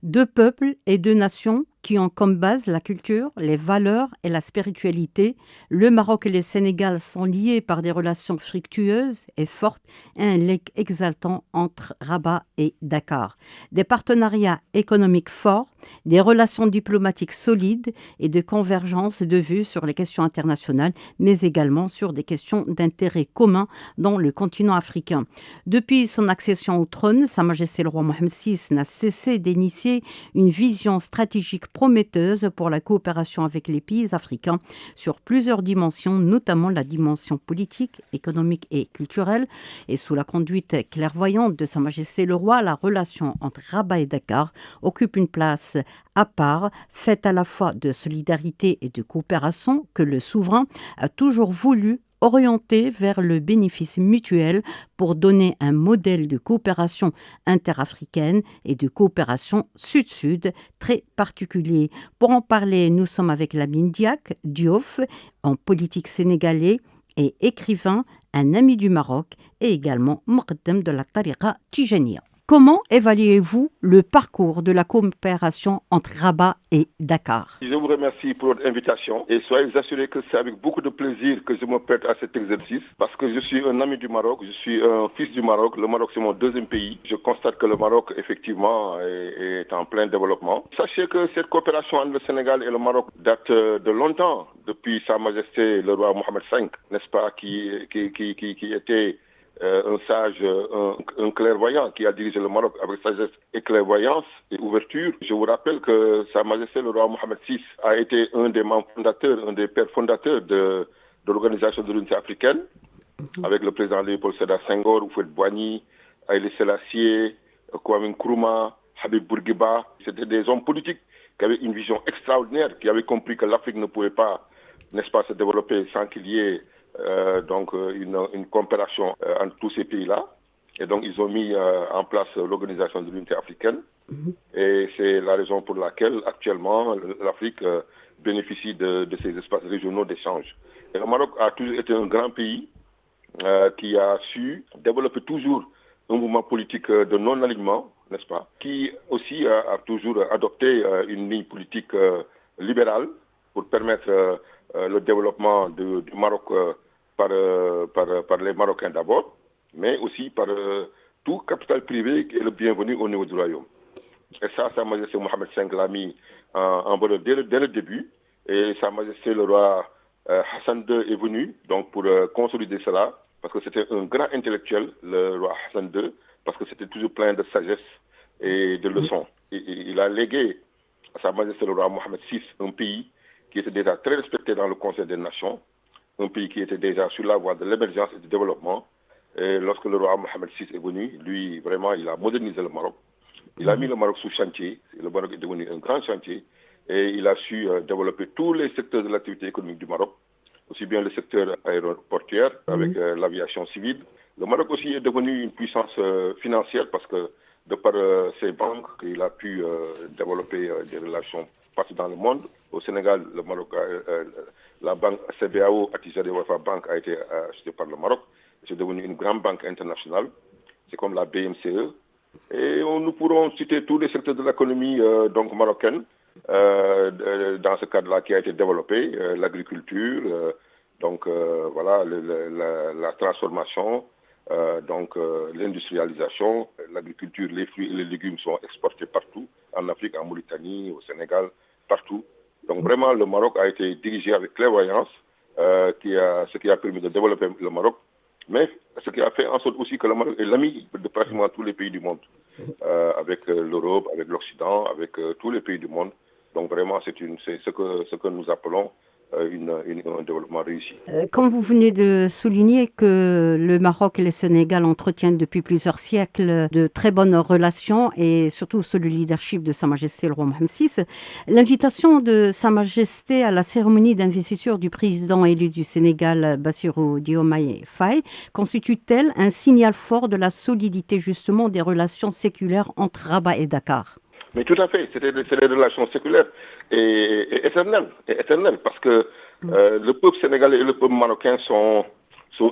Deux peuples et deux nations qui ont comme base la culture, les valeurs et la spiritualité. Le Maroc et le Sénégal sont liés par des relations fructueuses et fortes et un lien exaltant entre Rabat et Dakar. Des partenariats économiques forts, des relations diplomatiques solides et de convergence de vues sur les questions internationales, mais également sur des questions d'intérêt commun dans le continent africain. Depuis son accession au trône, Sa Majesté le roi Mohamed VI n'a cessé d'initier une vision stratégique prometteuse pour la coopération avec les pays africains sur plusieurs dimensions, notamment la dimension politique, économique et culturelle. Et sous la conduite clairvoyante de Sa Majesté le roi, la relation entre Rabat et Dakar occupe une place à part, faite à la fois de solidarité et de coopération que le souverain a toujours voulu orienté vers le bénéfice mutuel pour donner un modèle de coopération interafricaine et de coopération sud-sud très particulier. Pour en parler, nous sommes avec Lamine Diack Diouf, en politique sénégalais et écrivain, un ami du Maroc et également Muqaddam de la Tariqa Tijaniya. Comment évaluez-vous le parcours de la coopération entre Rabat et Dakar? Je vous remercie pour votre invitation et soyez assurés que c'est avec beaucoup de plaisir que je me prête à cet exercice parce que je suis un ami du Maroc, je suis un fils du Maroc. Le Maroc, c'est mon deuxième pays. Je constate que le Maroc, effectivement, est en plein développement. Sachez que cette coopération entre le Sénégal et le Maroc date de longtemps, depuis Sa Majesté le roi Mohamed V, n'est-ce pas, qui était un sage, un clairvoyant qui a dirigé le Maroc avec sagesse et clairvoyance et ouverture. Je vous rappelle que Sa Majesté le roi Mohamed VI a été un des membres fondateurs, un des pères fondateurs de l'Organisation de l'Unité africaine, avec le président Léopold Sédar Senghor, Houphouët-Boigny, Haïlé Sélassié, Kwame Nkrumah, Habib Bourguiba. C'était des hommes politiques qui avaient une vision extraordinaire, qui avaient compris que l'Afrique ne pouvait pas, n'est-ce pas, se développer sans qu'il y ait une coopération entre tous ces pays-là. Et donc, ils ont mis en place l'Organisation de l'Unité africaine. Et c'est la raison pour laquelle, actuellement, l'Afrique bénéficie de ces espaces régionaux d'échange. Et le Maroc a toujours été un grand pays qui a su développer toujours un mouvement politique de non-alignement, n'est-ce pas, qui aussi a toujours adopté une ligne politique libérale pour permettre le développement du Maroc par les Marocains d'abord, mais aussi par tout capital privé qui est le bienvenu au niveau du royaume. Et ça, Sa Majesté Mohamed V l'a mis en valeur dès le début, et Sa Majesté le roi Hassan II est venu donc pour consolider cela, parce que c'était un grand intellectuel, le roi Hassan II, parce que c'était toujours plein de sagesse et de leçons. Il a légué à Sa Majesté le roi Mohamed VI un pays qui était déjà très respecté dans le Conseil des Nations, un pays qui était déjà sur la voie de l'émergence et du développement. Et lorsque le roi Mohamed VI est venu, lui, vraiment, il a modernisé le Maroc. Il a mis le Maroc sous chantier. Le Maroc est devenu un grand chantier. Et il a su développer tous les secteurs de l'activité économique du Maroc, aussi bien le secteur aéroportuaire avec l'aviation civile. Le Maroc aussi est devenu une puissance financière parce que, de par ses banques, il a pu développer des relations partout dans le monde. Au Sénégal, le Maroc, la banque CBAO, Attijari Wafa Bank, a été achetée par le Maroc. C'est devenu une grande banque internationale. C'est comme la BMCE. Et nous pourrons citer tous les secteurs de l'économie donc marocaine dans ce cadre-là qui a été développé, l'agriculture, donc voilà, la transformation, donc l'industrialisation, l'agriculture, les fruits et les légumes sont exportés partout, en Afrique, en Mauritanie, au Sénégal, partout. Donc vraiment, le Maroc a été dirigé avec clairvoyance, ce qui a permis de développer le Maroc, mais ce qui a fait en sorte aussi que le Maroc est l'ami de pratiquement tous les pays du monde, avec l'Europe, avec l'Occident, avec tous les pays du monde. Donc vraiment, c'est ce que nous appelons un développement réussi. Comme vous venez de souligner que le Maroc et le Sénégal entretiennent depuis plusieurs siècles de très bonnes relations et surtout sous le leadership de Sa Majesté le roi Mohamed VI, l'invitation de Sa Majesté à la cérémonie d'investiture du président élu du Sénégal, Bassirou Diomaye Faye, constitue-t-elle un signal fort de la solidité justement des relations séculaires entre Rabat et Dakar? Mais tout à fait, c'est des relations séculaires et éternelles, parce que le peuple sénégalais et le peuple marocain sont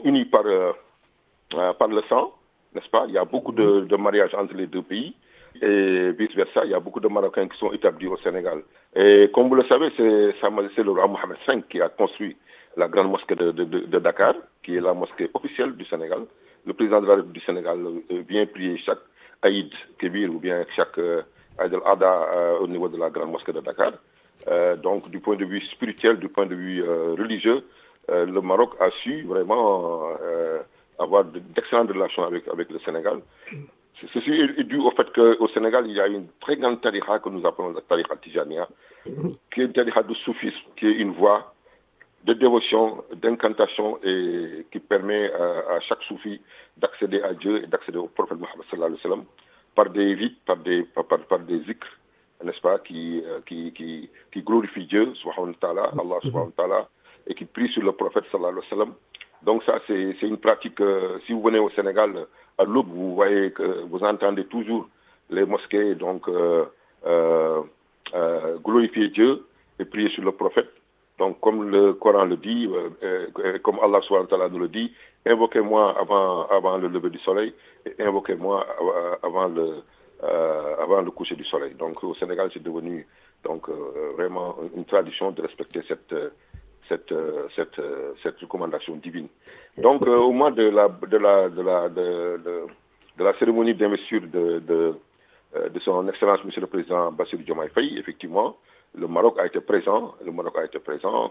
unis par le sang, n'est-ce pas? Il y a beaucoup de mariages entre les deux pays. et vice-versa. Il y a beaucoup de Marocains qui sont établis au Sénégal. Et comme vous le savez, c'est Sa Majesté le roi Mohamed V qui a construit la grande mosquée de Dakar, qui est la mosquée officielle du Sénégal. Le président de la République du Sénégal vient prier chaque Aïd Kébir ou bien chaque Aïd al-Adha au niveau de la grande mosquée de Dakar. Donc, du point de vue spirituel, du point de vue religieux, le Maroc a su vraiment avoir d'excellentes relations avec le Sénégal. Ceci est dû au fait qu'au Sénégal, il y a une très grande tariqa que nous appelons la tariqa Tijania, qui est une tariqa de soufisme, qui est une voie de dévotion, d'incantation et qui permet à chaque soufi d'accéder à Dieu et d'accéder au prophète Mohammed sallallahu alayhi wa sallam par des rites, par des zikrs, n'est-ce pas, qui glorifient Dieu, subhanahu wa ta'ala, Allah subhanahu wa ta'ala, et qui prient sur le prophète sallallahu alayhi wa sallam. Donc ça, c'est une pratique, si vous venez au Sénégal, à l'aube, vous voyez que vous entendez toujours les mosquées donc glorifier Dieu et prier sur le prophète. Donc comme le Coran le dit, comme Allah subhanahu wa ta'ala nous le dit, invoquez-moi avant le lever du soleil et invoquez-moi avant le coucher du soleil. Donc au Sénégal, c'est devenu donc vraiment une tradition de respecter cette recommandation divine. Donc au mois de la cérémonie d'investiture de son Excellence Monsieur le Président Bassirou Diomaye Faye, effectivement, le Maroc a été présent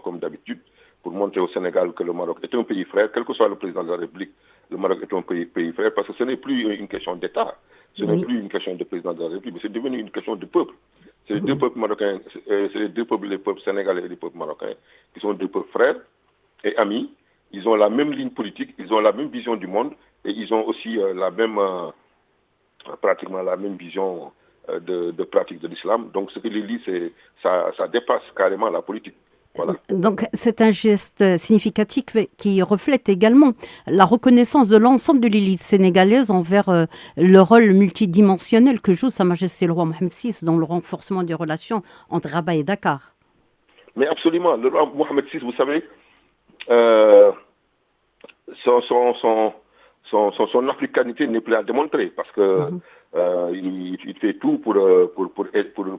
comme d'habitude pour montrer au Sénégal que le Maroc est un pays frère, quel que soit le président de la République, le Maroc est un pays frère parce que ce n'est plus une question d'État, ce n'est plus une question de président de la République, mais c'est devenu une question de peuple. C'est les deux peuples marocains, c'est les deux peuples, les peuples sénégalais et les peuples marocains, qui sont deux peuples frères et amis. Ils ont la même ligne politique, ils ont la même vision du monde et ils ont aussi pratiquement la même vision de pratique de l'islam. Donc ce que les lit, ça dépasse carrément la politique. Voilà. Donc c'est un geste significatif qui reflète également la reconnaissance de l'ensemble de l'élite sénégalaise envers le rôle multidimensionnel que joue Sa Majesté le roi Mohamed VI dans le renforcement des relations entre Rabat et Dakar. Mais absolument, le roi Mohamed VI, vous savez, son africanité n'est plus à démontrer parce que il fait tout pour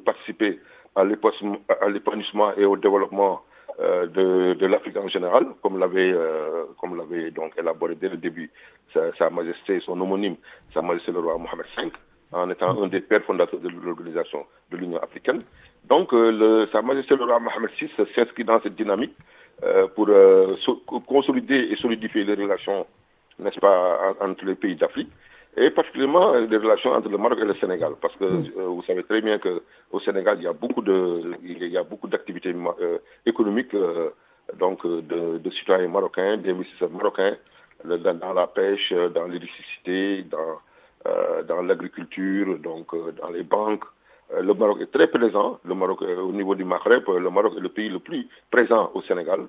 participer à l'épanouissement et au développement de l'Afrique en général, comme l'avait donc élaboré dès le début Sa Majesté, son homonyme, Sa Majesté le roi Mohamed V, en étant un des pères fondateurs de l'organisation de l'Union africaine. Donc Sa Majesté le roi Mohamed VI s'inscrit dans cette dynamique pour consolider et solidifier les relations, n'est-ce pas, entre les pays d'Afrique, et particulièrement les relations entre le Maroc et le Sénégal, parce que vous savez très bien qu'au Sénégal, il y a beaucoup d'activités économiques donc de citoyens marocains, d'investisseurs marocains, dans la pêche, dans l'électricité, dans l'agriculture, donc dans les banques. Le Maroc est très présent. Le Maroc, au niveau du Maghreb, le Maroc est le pays le plus présent au Sénégal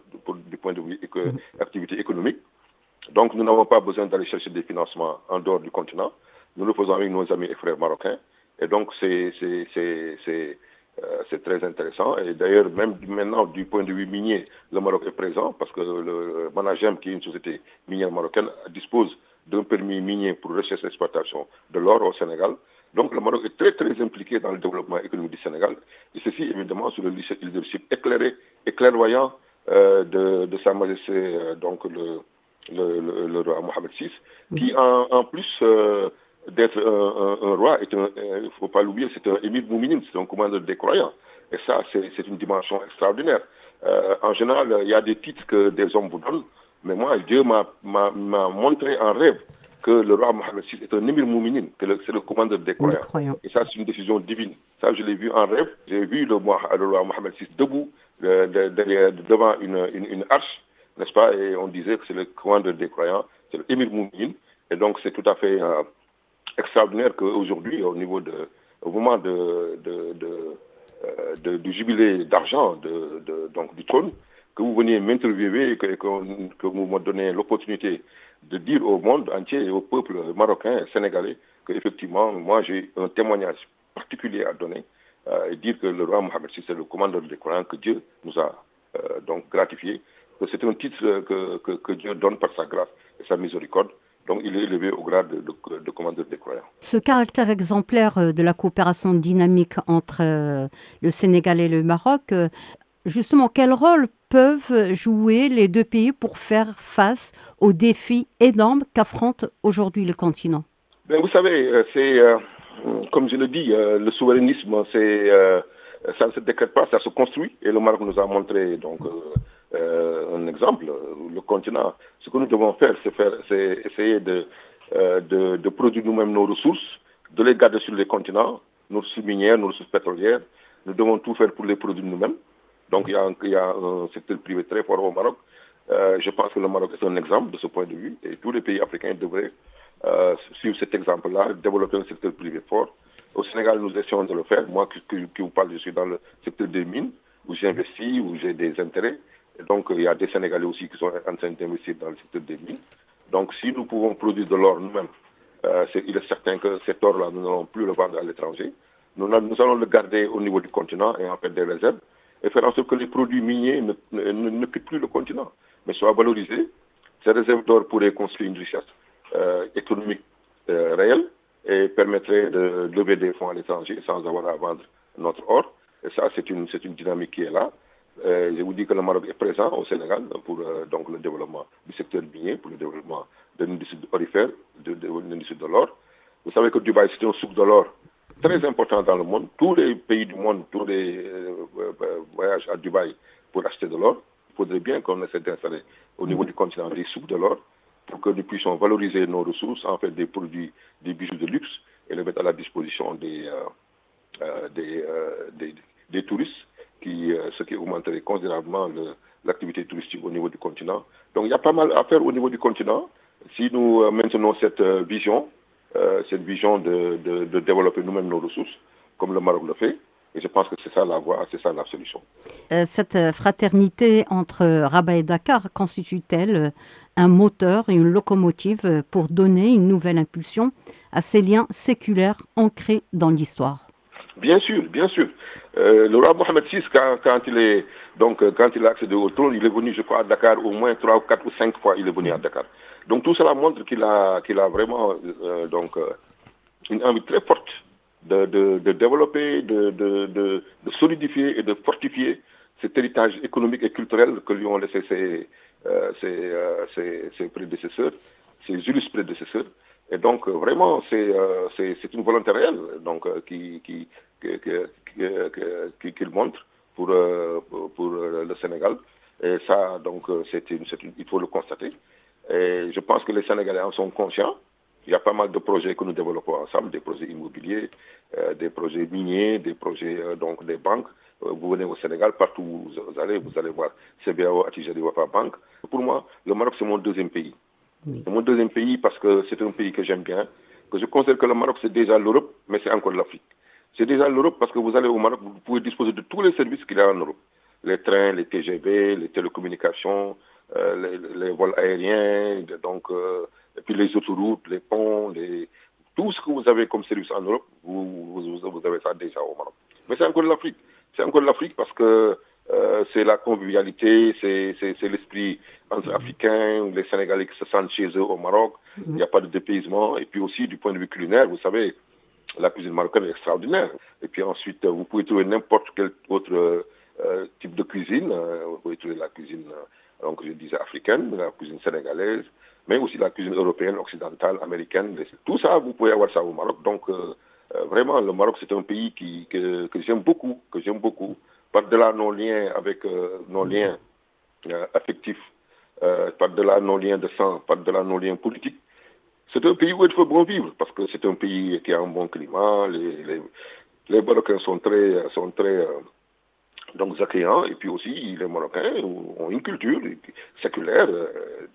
du point de vue activité économique. Donc nous n'avons pas besoin d'aller chercher des financements en dehors du continent. Nous le faisons avec nos amis et frères marocains. Et donc c'est très intéressant. Et d'ailleurs, même maintenant, du point de vue minier, le Maroc est présent parce que le Managem, qui est une société minière marocaine, dispose d'un permis minier pour recherche et exploitation de l'or au Sénégal. Donc le Maroc est très très impliqué dans le développement économique du Sénégal. Et ceci évidemment sous le leadership éclairé et clairvoyant de Sa Majesté donc le roi Mohamed VI, qui en plus d'être un roi, il ne faut pas l'oublier, c'est un émir mouminin, c'est un commandeur des croyants. Et ça, c'est une dimension extraordinaire. En général, il y a des titres que des hommes vous donnent, mais moi, Dieu m'a montré en rêve que le roi Mohamed VI est un émir mouminin, que c'est le commandeur des croyants. Et ça, c'est une décision divine. Ça, je l'ai vu en rêve. J'ai vu le roi Mohamed VI debout devant une arche, n'est-ce pas? Et on disait que c'est le commandeur des croyants, c'est l'émir mouminin. Et donc, c'est tout à fait extraordinaire qu'aujourd'hui, au moment du jubilé d'argent donc du trône, que vous veniez m'interviewer et que vous me donnez l'opportunité de dire au monde entier et au peuple marocain et sénégalais qu'effectivement, moi, j'ai un témoignage particulier à donner et dire que le roi Mohamed VI, c'est le commandeur des croyants, que Dieu nous a donc gratifié, que c'est un titre que Dieu donne par sa grâce et sa miséricorde. Donc il est élevé au grade de commandeur des croyants. Ce caractère exemplaire de la coopération dynamique entre le Sénégal et le Maroc, justement, quel rôle peuvent jouer les deux pays pour faire face aux défis énormes qu'affronte aujourd'hui le continent? Ben, vous savez, comme je le dis, le souverainisme, ça ne se décrète pas, ça se construit. Et le Maroc nous a montré donc un exemple. Le continent, ce que nous devons faire, c'est essayer de produire nous-mêmes nos ressources, de les garder sur les continents, nos ressources minières, nos ressources pétrolières. Nous devons tout faire pour les produire nous-mêmes. Donc il y a un secteur privé très fort au Maroc. Je pense que le Maroc est un exemple de ce point de vue et tous les pays africains devraient suivre cet exemple-là, développer un secteur privé fort. Au Sénégal, nous essayons de le faire. Moi qui vous parle, je suis dans le secteur des mines, où j'ai investi, où j'ai des intérêts. Et donc, il y a des Sénégalais aussi qui sont en train d'investir dans le secteur des mines. Donc, si nous pouvons produire de l'or nous-mêmes, il est certain que cet or-là, nous n'allons plus le vendre à l'étranger. Nous allons le garder au niveau du continent et en faire des réserves et faire en sorte que les produits miniers ne quittent plus le continent, mais soient valorisés. Ces réserves d'or pourraient construire une richesse économique réelle et permettrait de lever des fonds à l'étranger sans avoir à vendre notre or. Et ça, c'est une dynamique qui est là. Je vous dis que le Maroc est présent au Sénégal pour donc le développement du secteur minier, pour le développement de l'industrie orifère, de l'industrie de l'or. Vous savez que Dubaï, c'est un souk de l'or très important dans le monde. Tous les pays du monde, tous les voyagent à Dubaï pour acheter de l'or. Il faudrait bien qu'on essaie d'installer au niveau du continent des souks de l'or pour que nous puissions valoriser nos ressources, en fait des produits, des bijoux de luxe et les mettre à la disposition des touristes, ce qui augmenterait considérablement l'activité touristique au niveau du continent. Donc il y a pas mal à faire au niveau du continent. Si nous maintenons cette vision de développer nous-mêmes nos ressources, comme le Maroc le fait, et je pense que c'est ça la voie, c'est ça la solution. Cette fraternité entre Rabat et Dakar constitue-t-elle un moteur et une locomotive pour donner une nouvelle impulsion à ces liens séculaires ancrés dans l'histoire? Bien sûr, bien sûr. Le roi Mohamed VI, quand il a accédé au trône, il est venu, je crois, à Dakar au moins 3, 4 ou 5 fois, il est venu à Dakar. Donc tout cela montre qu'il a vraiment une envie très forte de développer, de solidifier et de fortifier cet héritage économique et culturel que lui ont laissé ses prédécesseurs, ses illustres prédécesseurs. Et donc vraiment, c'est une volonté réelle qu'il montre pour le Sénégal. Et ça, donc, il faut le constater. Et je pense que les Sénégalais en sont conscients. Il y a pas mal de projets que nous développons ensemble, des projets immobiliers, des projets miniers, des projets des banques. Vous venez au Sénégal, partout où vous allez voir CBAO, Attijari, Wafa Bank. Pour moi, le Maroc, c'est mon deuxième pays. Oui. C'est mon deuxième pays parce que c'est un pays que j'aime bien, que je considère que le Maroc, c'est déjà l'Europe, mais c'est encore l'Afrique. C'est déjà l'Europe parce que vous allez au Maroc, vous pouvez disposer de tous les services qu'il y a en Europe. Les trains, les TGV, les télécommunications, les vols aériens, et puis les autoroutes, les ponts, tout ce que vous avez comme service en Europe, vous avez ça déjà au Maroc. Mais c'est encore l'Afrique. C'est encore l'Afrique parce que c'est la convivialité, c'est l'esprit entre Africains, les Sénégalais qui se sentent chez eux au Maroc. Il n'y a pas de dépaysement. Et puis aussi, du point de vue culinaire, vous savez, la cuisine marocaine est extraordinaire. Et puis ensuite, vous pouvez trouver n'importe quel autre type de cuisine. Vous pouvez trouver la cuisine, donc je disais africaine, la cuisine sénégalaise, mais aussi la cuisine européenne, occidentale, américaine. Tout ça, vous pouvez avoir ça au Maroc. Donc, vraiment, le Maroc, c'est un pays que j'aime beaucoup, par-delà nos liens avec nos liens affectifs, par-delà nos liens de sang, par-delà nos liens politiques. C'est un pays où il faut bon vivre, parce que c'est un pays qui a un bon climat, les Marocains sont très donc accueillants, et puis aussi les Marocains ont une culture séculaire,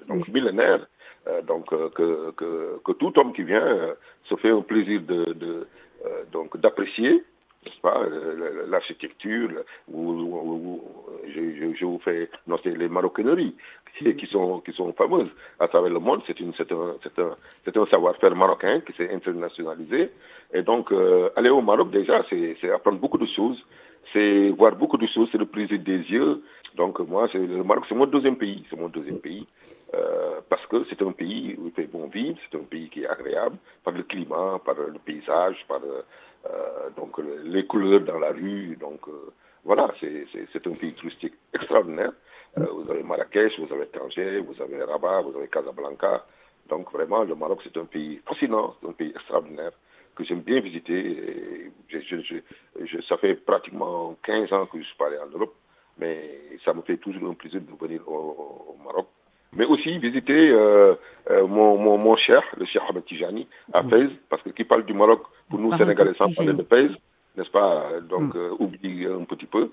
donc millénaire, que tout homme qui vient se fait un plaisir d'apprécier, n'est-ce pas, l'architecture, je vous fais noter les maroquineries qui sont fameuses à travers le monde. C'est un savoir-faire marocain qui s'est internationalisé. Et donc, aller au Maroc, déjà, c'est apprendre beaucoup de choses. c'est voir beaucoup de choses, c'est le plaisir des yeux. Donc moi, le Maroc, c'est mon deuxième pays. C'est mon deuxième pays. Parce que c'est un pays où il fait bon vivre, c'est un pays qui est agréable par le climat, par le paysage, par donc les couleurs dans la rue. Donc voilà, c'est un pays touristique extraordinaire. Vous avez Marrakech, vous avez Tanger, vous avez Rabat, vous avez Casablanca. Donc vraiment, le Maroc, c'est un pays fascinant, c'est un pays extraordinaire que j'aime bien visiter. Et ça fait pratiquement 15 ans que je suis pas allé en Europe, mais ça me fait toujours un plaisir de venir au Maroc. Mais aussi visiter mon cher, le Cheikh Ahmed Tijani, à Fès, parce que qui parle du Maroc, pour nous Sénégalais, sans parler de Fès, n'est-ce pas? Donc, oublie un petit peu.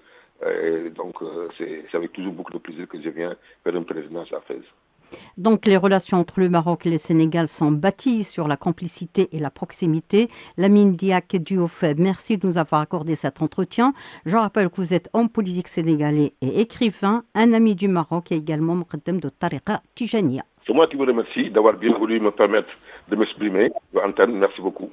Donc, c'est avec toujours beaucoup de plaisir que je viens faire une pèlerinage à Fès. Donc les relations entre le Maroc et le Sénégal sont bâties sur la complicité et la proximité. Lamine Diack Diouf, merci de nous avoir accordé cet entretien. Je rappelle que vous êtes homme politique sénégalais et écrivain, un ami du Maroc et également Moukaddam de Tariqa Tijaniya. C'est moi qui vous remercie d'avoir bien voulu me permettre de m'exprimer. Antoine, merci beaucoup.